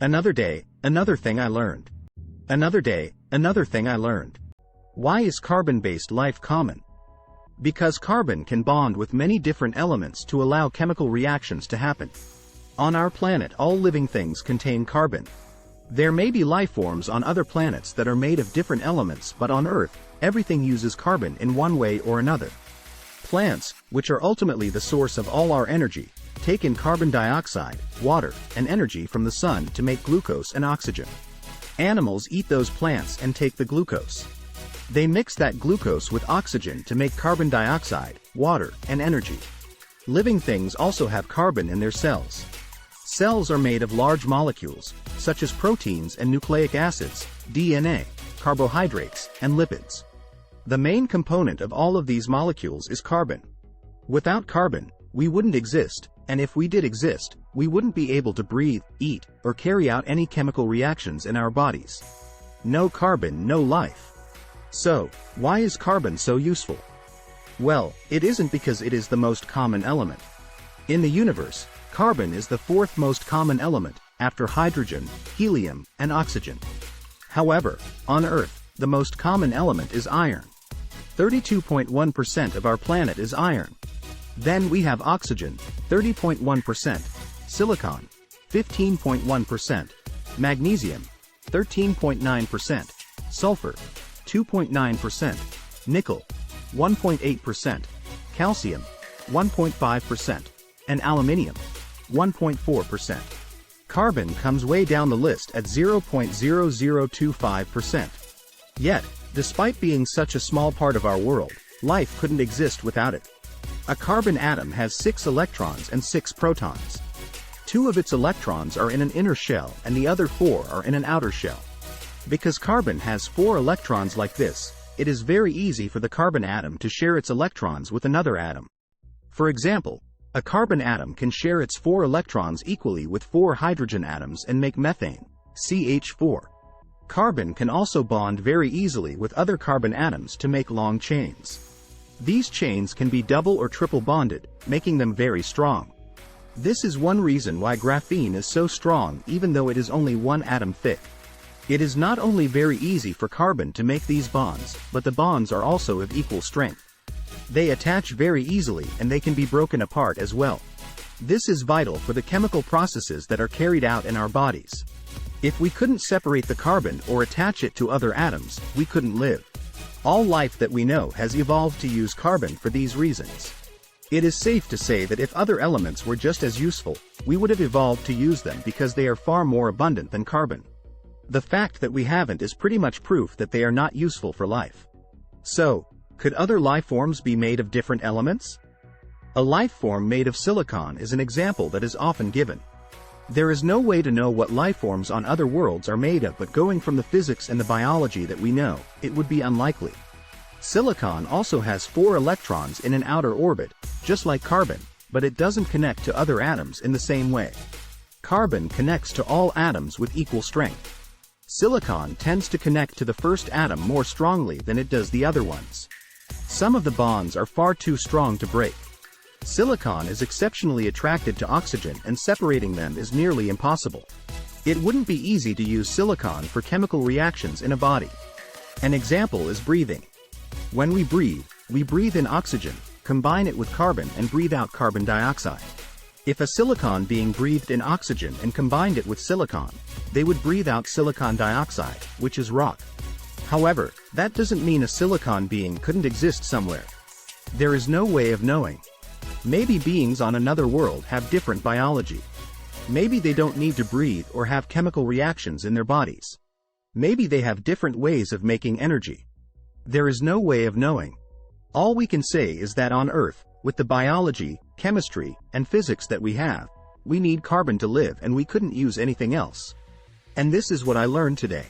Another day, another thing I learned. Another day, another thing I learned. Why is carbon-based life common? Because carbon can bond with many different elements to allow chemical reactions to happen. On our planet, all living things contain carbon. There may be life forms on other planets that are made of different elements, but on Earth, everything uses carbon in one way or another. Plants, which are ultimately the source of all our energy, take in carbon dioxide, water, and energy from the sun to make glucose and oxygen. Animals eat those plants and take the glucose. They mix that glucose with oxygen to make carbon dioxide, water, and energy. Living things also have carbon in their cells. Cells are made of large molecules, such as proteins and nucleic acids, DNA, carbohydrates, and lipids. The main component of all of these molecules is carbon. Without carbon, we wouldn't exist, and if we did exist, we wouldn't be able to breathe, eat, or carry out any chemical reactions in our bodies. No carbon, no life. So, why is carbon so useful? Well, it isn't because it is the most common element. In the universe, carbon is the fourth most common element, after hydrogen, helium, and oxygen. However, on Earth, the most common element is iron. 32.1% of our planet is iron. Then we have oxygen, 30.1%, silicon, 15.1%, magnesium, 13.9%, sulfur, 2.9%, nickel, 1.8%, calcium, 1.5%, and aluminium, 1.4%. Carbon comes way down the list at 0.0025%. Yet, despite being such a small part of our world, life couldn't exist without it. A carbon atom has 6 electrons and 6 protons. 2 of its electrons are in an inner shell and the other 4 are in an outer shell. Because carbon has 4 electrons like this, it is very easy for the carbon atom to share its electrons with another atom. For example, a carbon atom can share its 4 electrons equally with 4 hydrogen atoms and make methane, CH4. Carbon can also bond very easily with other carbon atoms to make long chains. These chains can be double or triple bonded, making them very strong. This is one reason why graphene is so strong even though it is only 1 atom thick. It is not only very easy for carbon to make these bonds, but the bonds are also of equal strength. They attach very easily and they can be broken apart as well. This is vital for the chemical processes that are carried out in our bodies. If we couldn't separate the carbon or attach it to other atoms, we couldn't live. All life that we know has evolved to use carbon for these reasons. It is safe to say that if other elements were just as useful, we would have evolved to use them because they are far more abundant than carbon. The fact that we haven't is pretty much proof that they are not useful for life. So, could other life forms be made of different elements? A life form made of silicon is an example that is often given. There is no way to know what life forms on other worlds are made of, but going from the physics and the biology that we know, it would be unlikely. Silicon also has 4 electrons in an outer orbit, just like carbon, but it doesn't connect to other atoms in the same way. Carbon connects to all atoms with equal strength. Silicon tends to connect to the first atom more strongly than it does the other ones. Some of the bonds are far too strong to break. Silicon is exceptionally attracted to oxygen and separating them is nearly impossible. It wouldn't be easy to use silicon for chemical reactions in a body. An example is breathing. When we breathe in oxygen, combine it with carbon and breathe out carbon dioxide. If a silicon being breathed in oxygen and combined it with silicon, they would breathe out silicon dioxide, which is rock. However, that doesn't mean a silicon being couldn't exist somewhere. There is no way of knowing. Maybe beings on another world have different biology. Maybe they don't need to breathe or have chemical reactions in their bodies. Maybe they have different ways of making energy. There is no way of knowing. All we can say is that on Earth, with the biology, chemistry, and physics that we have, we need carbon to live and we couldn't use anything else. And this is what I learned today.